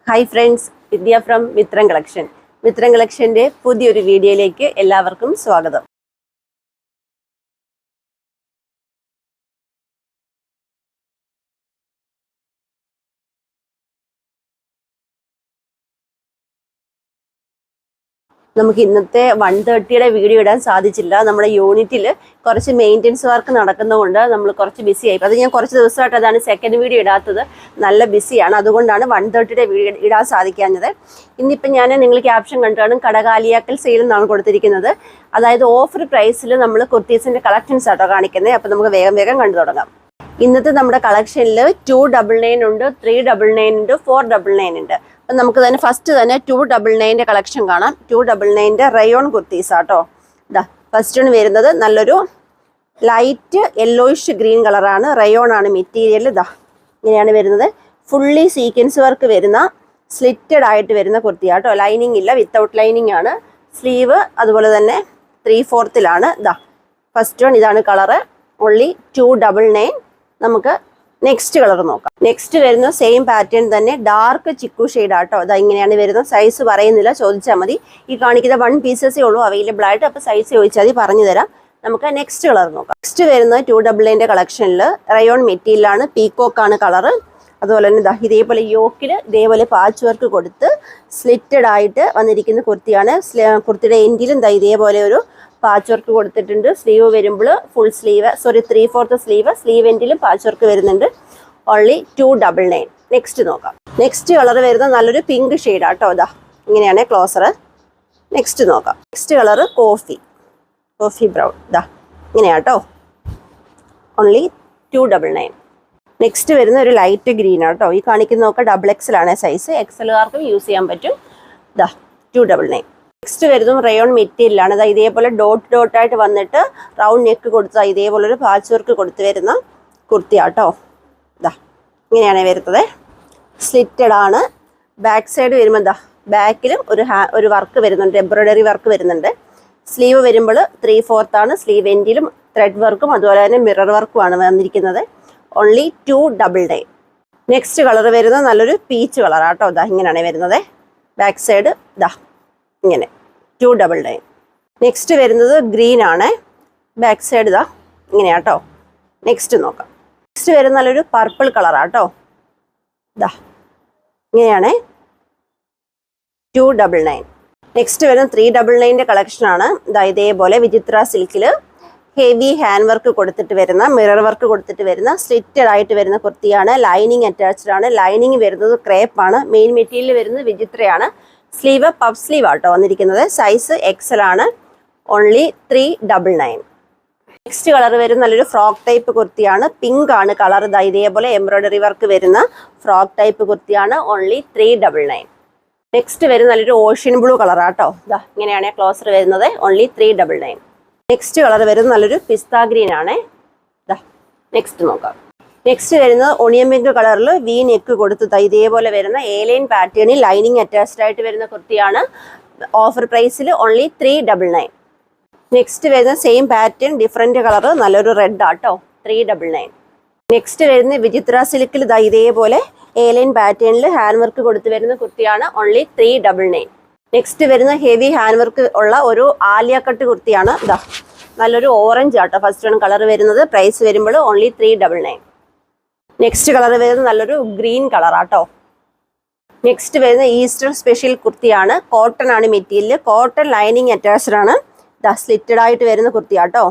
Hi friends, Vidya from Mithram collection. Mithram കളക്ഷൻ്റെ പുതിയൊരു വീഡിയോയിലേക്ക് എല്ലാവർക്കും സ്വാഗതം. നമുക്ക് ഇന്നത്തെ 130യുടെ വീഡിയോ ഇടാൻ സാധിച്ചില്ല. നമ്മുടെ യൂണിറ്റിൽ കുറച്ച് മെയിൻ്റെനൻസ് വർക്ക് നടക്കുന്നതുകൊണ്ട് നമ്മൾ കുറച്ച് ബിസി ആയി. അത് ഞാൻ കുറച്ച് ദിവസമായിട്ട് അതാണ് സെക്കൻഡ് വീഡിയോ ഇടാത്തത്. നല്ല ബിസിയാണ്, അതുകൊണ്ടാണ് 130യുടെ വീഡിയോ ഇടാൻ സാധിക്കാഞ്ഞത്. ഇന്നിപ്പം ഞാൻ നിങ്ങൾ ക്യാപ്ഷൻ കണ്ടാണ് കടകാലിയാക്കൽ സെയിൽ എന്നാണ് കൊടുത്തിരിക്കുന്നത്. അതായത് ഓഫർ പ്രൈസിൽ നമ്മൾ കുർത്തീസിൻ്റെ കളക്ഷൻസ് ആട്ടോ കാണിക്കുന്നത്. അപ്പോൾ നമുക്ക് വേഗം കണ്ടു തുടങ്ങാം. ഇന്നത്തെ നമ്മുടെ കളക്ഷനിൽ 299 ഉണ്ട്, 399 ഉണ്ട്, 499 ഉണ്ട്. അപ്പം നമുക്ക് തന്നെ ഫസ്റ്റ് തന്നെ 299ൻ്റെ കളക്ഷൻ കാണാം. 299ൻ്റെ റയോൺ കുർത്തീസ് ആട്ടോ. ഇതാ ഫസ്റ്റ് ആണ് വരുന്നത്. നല്ലൊരു ലൈറ്റ് യെല്ലോയിഷ് ഗ്രീൻ കളറാണ്, റയോൺ ആണ് മെറ്റീരിയൽ. ഇതാ ഇങ്ങനെയാണ് വരുന്നത്. ഫുള്ളി സീക്വൻസ് വർക്ക് വരുന്ന സ്ലിറ്റഡ് ആയിട്ട് വരുന്ന കുർത്തിയാട്ടോ. ലൈനിങ് ഇല്ല, വിത്തൗട്ട് ലൈനിങ് ആണ്. സ്ലീവ് അതുപോലെ തന്നെ 3/4 ഇതാ ഫസ്റ്റ് വൺ ഇതാണ് കളറ്. ഓൺലി 299. നമുക്ക് നെക്സ്റ്റ് കളർ നോക്കാം. നെക്സ്റ്റ് വരുന്ന സെയിം പാറ്റേൺ തന്നെ ഡാർക്ക് ചിക്കു ഷെയ്ഡ് ആട്ടോ. അതാ ഇങ്ങനെയാണ് വരുന്നത്. സൈസ് പറയുന്നില്ല, ചോദിച്ചാൽ മതി. ഈ കാണിക്കുന്ന 1 പീസസേ ഉള്ളൂ അവൈലബിൾ ആയിട്ട്. അപ്പോൾ സൈസ് ചോദിച്ചാൽ മതി, പറഞ്ഞു തരാം. നമുക്ക് നെക്സ്റ്റ് കളർ നോക്കാം. നെക്സ്റ്റ് വരുന്നത് 299ൻ്റെ കളക്ഷനിൽ റയോൺ മെറ്റീരിയലാണ്, പീക്കോക്കാണ് കളറ്. അതുപോലെ തന്നെ ഇതേപോലെ യോക്കിൽ ഇതേപോലെ പാച്ച് വർക്ക് കൊടുത്ത് സ്ലിറ്റഡ് ആയിട്ട് വന്നിരിക്കുന്ന കുർത്തിയാണ്. കുർത്തിയുടെ എൻഡിലും ഇതേപോലെ ഒരു പാച്ച് വർക്ക് കൊടുത്തിട്ടുണ്ട്. സ്ലീവ് വരുമ്പോൾ ഫുൾ സ്ലീവ്, 3/4 സ്ലീവ് എൻഡിലും പാച്ച് വർക്ക് വരുന്നുണ്ട്. ഓൺലി 299. നെക്സ്റ്റ് നോക്കാം. നെക്സ്റ്റ് കളർ വരുന്നത് നല്ലൊരു പിങ്ക് ഷെയ്ഡ് ആട്ടോ. ഇതാ ഇങ്ങനെയാണ് ക്ലോസർ. നെക്സ്റ്റ് നോക്കാം. Next colour coffee brown. ഇതാ ഇങ്ങനെയാട്ടോ. ഓൺലി 299. നെക്സ്റ്റ് വരുന്ന ഒരു ലൈറ്റ് ഗ്രീൻ ആട്ടോ. ഈ കാണിക്കുന്നതൊക്കെ XXL ആണ് സൈസ്. XLകാർക്കും യൂസ് ചെയ്യാൻ പറ്റും. ഇതാ 299. നെക്സ്റ്റ് വരുന്നതും റയോൺ മെറ്റീരിയലാണ്. അതായത് ഇതേപോലെ ഡോട്ടായിട്ട് വന്നിട്ട് റൗണ്ട് നെക്ക് കൊടുത്ത ഇതേപോലെ ഒരു പാച്ച് വർക്ക് കൊടുത്ത് വരുന്ന കുർത്തി ആട്ടോ. ഇതാ ഇങ്ങനെയാണ് വരുന്നത്. സ്ലിറ്റഡ് ആണ്. ബാക്ക് സൈഡ് വരുമ്പോൾ എന്താ ബാക്കിലും ഒരു വർക്ക് വരുന്നുണ്ട്, എംബ്രോയ്ഡറി വർക്ക് വരുന്നുണ്ട്. സ്ലീവ് വരുമ്പോൾ 3/4 ആണ്. സ്ലീവ് എൻഡിലും ത്രെഡ് വർക്കും അതുപോലെ തന്നെ മിറർ വർക്കുമാണ് വന്നിരിക്കുന്നത്. ഓൺലി 299. നെക്സ്റ്റ് കളർ വരുന്നത് നല്ലൊരു പീച്ച് കളറാട്ടോ. ഇതാ ഇങ്ങനെയാണ് വരുന്നത്. ബാക്ക് സൈഡ് ഇതാ ഇങ്ങനെ 299. നെക്സ്റ്റ് വരുന്നത് ഗ്രീൻ ആണ്. ബാക്ക് സൈഡ് ഇതാ ഇങ്ങനെയാട്ടോ. നെക്സ്റ്റ് നോക്കാം. നെക്സ്റ്റ് വരുന്ന നല്ലൊരു പർപ്പിൾ കളറാട്ടോ. ഇതാ ഇങ്ങനെയാണ് 299. നെക്സ്റ്റ് വരുന്ന 399ൻ്റെ കളക്ഷനാണ്. ഇതാ ഇതേപോലെ വിചിത്ര സിൽക്കിൽ ഹെവി ഹാൻഡ് വർക്ക് കൊടുത്തിട്ട് വരുന്ന, മിറർ വർക്ക് കൊടുത്തിട്ട് വരുന്ന സ്ലിറ്റഡ് ആയിട്ട് വരുന്ന കുർത്തിയാണ്. ലൈനിങ് അറ്റാച്ച്ഡ് ആണ്. ലൈനിങ് വരുന്നത് ക്രേപ്പാണ്. മെയിൻ മെറ്റീരിയൽ വരുന്നത് വിചിത്രയാണ്. സ്ലീവ് പഫ് സ്ലീവ് ആട്ടോ വന്നിരിക്കുന്നത്. സൈസ് XL ആണ്. ഓൺലി 399. നെക്സ്റ്റ് കളർ വരുന്ന നല്ലൊരു ഫ്രോക്ക് ടൈപ്പ് കുർത്തിയാണ്. പിങ്ക് ആണ് കളർ. ഇതേപോലെ എംബ്രോയ്ഡറി വർക്ക് വരുന്ന ഫ്രോക്ക് ടൈപ്പ് കുർത്തിയാണ്. ഓൺലി 399. നെക്സ്റ്റ് വരുന്ന നല്ലൊരു ഓഷ്യൻ ബ്ലൂ കളറാട്ടോ. ഇതാ ഇങ്ങനെയാണ് ക്ലോസർ വരുന്നത്. ഓൺലി 399. നെക്സ്റ്റ് കളർ വരുന്നത് നല്ലൊരു പിസ്ത ഗ്രീൻ ആണ്. ഇതാ നെക്സ്റ്റ് നോക്കാം. നെക്സ്റ്റ് വരുന്നത് ഒണിയൻ പിങ്ക് കളറിൽ വി നെക്ക് കൊടുത്ത് ഇതേപോലെ വരുന്ന ലൈൻ പാറ്റേണിൽ ലൈനിങ് അറ്റാച്ച്ഡ് ആയിട്ട് വരുന്ന കുർത്തിയാണ്. ഓഫർ പ്രൈസിൽ ഓൺലി 399. നെക്സ്റ്റ് വരുന്ന സെയിം പാറ്റേൺ ഡിഫറെൻറ്റ് കളർ നല്ലൊരു റെഡ് ആട്ടോ. 399. നെക്സ്റ്റ് വരുന്ന വിചിത്ര സിൽക്കിൽ ഇതേപോലെ ലൈൻ പാറ്റേണിൽ ഹാൻഡ് വർക്ക് കൊടുത്ത് വരുന്ന കുർത്തിയാണ്. ഓൺലി 399. നെക്സ്റ്റ് വരുന്ന ഹെവി ഹാൻഡ് വർക്ക് ഉള്ള ഒരു ആലിയ കട്ട് കുർത്തിയാണ്. ഇതാ നല്ലൊരു ഓറഞ്ച് ആട്ടോ ഫസ്റ്റ് ആണ് കളർ വരുന്നത്. പ്രൈസ് വരുമ്പോൾ ഓൺലി 399. നെക്സ്റ്റ് കളർ വരുന്നത് നല്ലൊരു ഗ്രീൻ കളറാട്ടോ. നെക്സ്റ്റ് വരുന്ന ഈസ്റ്റർ സ്പെഷ്യൽ കുർത്തിയാണ്. കോട്ടൺ ആണ് മെറ്റീരിയൽ. കോട്ടൺ ലൈനിങ് അറ്റാച്ച്ഡ് ആണ്. ഇതാ സ്ലിറ്റഡ് ആയിട്ട് വരുന്ന കുർത്തിയാട്ടോ.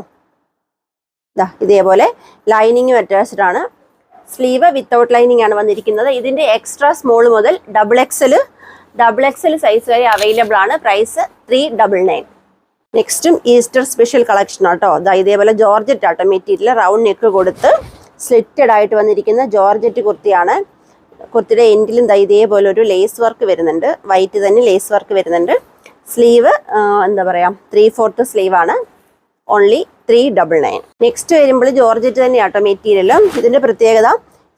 ഇതാ ഇതേപോലെ ലൈനിങ്ങും അറ്റാച്ച്ഡ് ആണ്. സ്ലീവ് വിത്തൗട്ട് ലൈനിങ് ആണ് വന്നിരിക്കുന്നത്. ഇതിൻ്റെ എക്സ്ട്രാ സ്മോൾ മുതൽ XXL സൈസ് വരെ അവൈലബിൾ ആണ്. പ്രൈസ് 399. നെക്സ്റ്റും ഈസ്റ്റർ സ്പെഷ്യൽ കളക്ഷൻ ആട്ടോ. ഇതേപോലെ ജോർജറ്റ് ആട്ടോ മെറ്റീരിയൽ. റൗണ്ട് നെക്ക് കൊടുത്ത് സ്ലിറ്റഡ് ആയിട്ട് വന്നിരിക്കുന്ന ജോർജറ്റ് കുർത്തിയാണ്. കുർത്തിയുടെ എൻഡിലും ഇതേപോലെ ഒരു ലേസ് വർക്ക് വരുന്നുണ്ട്. വൈറ്റ് തന്നെ ലേസ് വർക്ക് വരുന്നുണ്ട്. സ്ലീവ് എന്താ പറയുക 3/4 സ്ലീവാണ്. ഓൺലി 399. നെക്സ്റ്റ് വരുമ്പോൾ ജോർജറ്റ് തന്നെ ആട്ടോ മെറ്റീരിയൽ. ഇതിൻ്റെ പ്രത്യേകത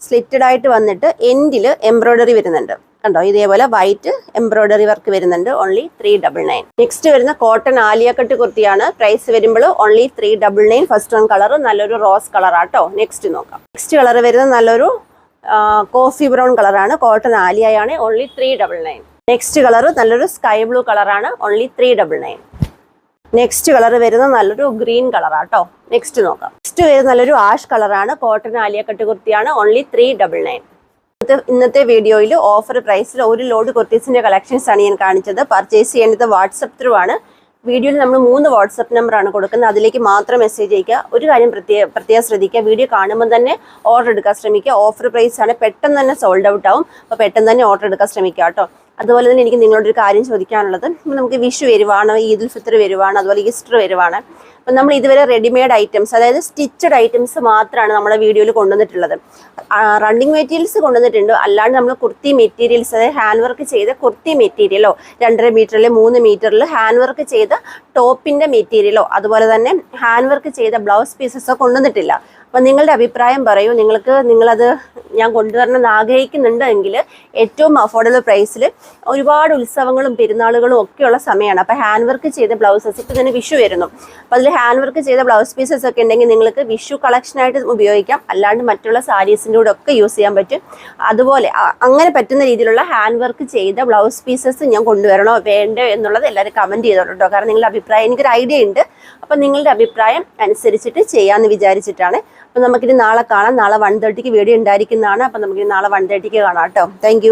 സ്ലിറ്റഡ് ആയിട്ട് വന്നിട്ട് എൻഡിൽ എംബ്രോയ്ഡറി വരുന്നുണ്ട്. കണ്ടോ ഇതേപോലെ വൈറ്റ് എംബ്രോയ്ഡറി വർക്ക് വരുന്നുണ്ട്. ഓൺലി 399. നെക്സ്റ്റ് വരുന്ന കോട്ടൺ ആലിയ കട്ട് കുർത്തിയാണ്. പ്രൈസ് വരുമ്പോൾ ഓൺലി 399. ഫസ്റ്റ് വൺ കളർ നല്ലൊരു റോസ് കളർ ആട്ടോ. നെക്സ്റ്റ് നോക്കാം. നെക്സ്റ്റ് കളർ വരുന്ന നല്ലൊരു കോഫി ബ്രൗൺ കളറാണ്, കോട്ടൺ ആലിയയാണ്, ഓൺലി 399. നെക്സ്റ്റ് കളർ നല്ലൊരു സ്കൈ ബ്ലൂ കളറാണ്, ഓൺലി 399. നെക്സ്റ്റ് കളർ വരുന്നത് നല്ലൊരു ഗ്രീൻ കളറാട്ടോ. നെക്സ്റ്റ് നോക്കാം. നെക്സ്റ്റ് വരുന്നത് നല്ലൊരു ആഷ് കളറാണ്, കോട്ടൺ ആലിയ കട്ട് കുർത്തിയാണ്, ഓൺലി 399. ഇന്നത്തെ വീഡിയോയിൽ ഓഫർ പ്രൈസിൽ ഒരു ലോഡ് കുർത്തീസിന്റെ കളക്ഷൻസ് ആണ് ഞാൻ കാണിച്ചത്. പർച്ചേസ് ചെയ്യേണ്ടത് വാട്സപ്പ് ത്രൂ ആണ്. വീഡിയോയിൽ നമ്മൾ 3 വാട്സപ്പ് നമ്പറാണ് കൊടുക്കുന്നത്, അതിലേക്ക് മാത്രം മെസ്സേജ് അയക്കുക. ഒരു കാര്യം പ്രത്യേകം ശ്രദ്ധിക്കുക, വീഡിയോ കാണുമ്പോൾ തന്നെ ഓർഡർ എടുക്കാൻ ശ്രമിക്കുക. ഓഫർ പ്രൈസ് ആണ്, പെട്ടെന്ന് തന്നെ സോൾഡ് ഔട്ട് ആവും. അപ്പോൾ പെട്ടെന്ന് തന്നെ ഓർഡർ എടുക്കാൻ ശ്രമിക്കുക കേട്ടോ. അതുപോലെ തന്നെ എനിക്ക് നിങ്ങളോടൊരു കാര്യം ചോദിക്കാനുള്ളത്, നമുക്ക് വിഷു വരുവാണ്, ഈദ് ഉൽ ഫിത്തർ വരുവാണ്, അതുപോലെ ഈസ്റ്റർ വരുവാണ്. അപ്പം നമ്മൾ ഇതുവരെ റെഡിമെയ്ഡ് ഐറ്റംസ്, അതായത് സ്റ്റിച്ചഡ് ഐറ്റംസ് മാത്രമാണ് നമ്മുടെ വീഡിയോയിൽ കൊണ്ടുവന്നിട്ടുള്ളത്. റണ്ണിങ് മെറ്റീരിയൽസ് കൊണ്ടുവന്നിട്ടുണ്ട്, അല്ലാണ്ട് നമ്മൾ കുർത്തി മെറ്റീരിയൽസ്, അതായത് ഹാൻഡ് വർക്ക് ചെയ്ത കുർത്തി മെറ്റീരിയലോ 2.5 മീറ്ററിൽ 3 മീറ്ററിൽ ഹാൻഡ് വർക്ക് ചെയ്ത ടോപ്പിൻ്റെ മെറ്റീരിയലോ അതുപോലെ തന്നെ ഹാൻഡ് വർക്ക് ചെയ്ത ബ്ലൗസ് പീസസോ കൊണ്ടുവന്നിട്ടില്ല. അപ്പം നിങ്ങളുടെ അഭിപ്രായം പറയൂ. നിങ്ങളത് ഞാൻ കൊണ്ടുവരണമെന്ന് ആഗ്രഹിക്കുന്നുണ്ടെങ്കിൽ ഏറ്റവും അഫോർഡബിൾ പ്രൈസിൽ, ഒരുപാട് ഉത്സവങ്ങളും പെരുന്നാളുകളും ഒക്കെയുള്ള സമയമാണ്. അപ്പോൾ ഹാൻഡ് വർക്ക് ചെയ്ത ബ്ലൗസസ്, ഇപ്പോൾ തന്നെ വിഷു വരുന്നു, അപ്പോൾ അതിൽ ഹാൻഡ് വർക്ക് ചെയ്ത ബ്ലൗസ് പീസസ് ഒക്കെ ഉണ്ടെങ്കിൽ നിങ്ങൾക്ക് വിഷു കളക്ഷനായിട്ട് ഉപയോഗിക്കാം, അല്ലാണ്ട് മറ്റുള്ള സാരീസിൻ്റെ കൂടെ ഒക്കെ യൂസ് ചെയ്യാൻ പറ്റും. അതുപോലെ അങ്ങനെ പറ്റുന്ന രീതിയിലുള്ള ഹാൻഡ് വർക്ക് ചെയ്ത ബ്ലൗസ് പീസസ് ഞാൻ കൊണ്ടുവരണോ വേണ്ടോ എന്നുള്ളത് എല്ലാവരും കമൻറ്റ് ചെയ്തോളൂ കേട്ടോ. കാരണം നിങ്ങളുടെ അഭിപ്രായം, എനിക്കൊരു ഐഡിയ ഉണ്ട്, അപ്പോൾ നിങ്ങളുടെ അഭിപ്രായം അനുസരിച്ചിട്ട് ചെയ്യാമെന്ന് വിചാരിച്ചിട്ടാണ്. അപ്പോൾ നമുക്കിനി നാളെ കാണാം. നാളെ 1:30 വീഡിയോ ഉണ്ടായിരിക്കുന്നതാണ്. അപ്പോൾ നമുക്കിനി നാളെ 1:30 കാണാം കേട്ടോ. താങ്ക്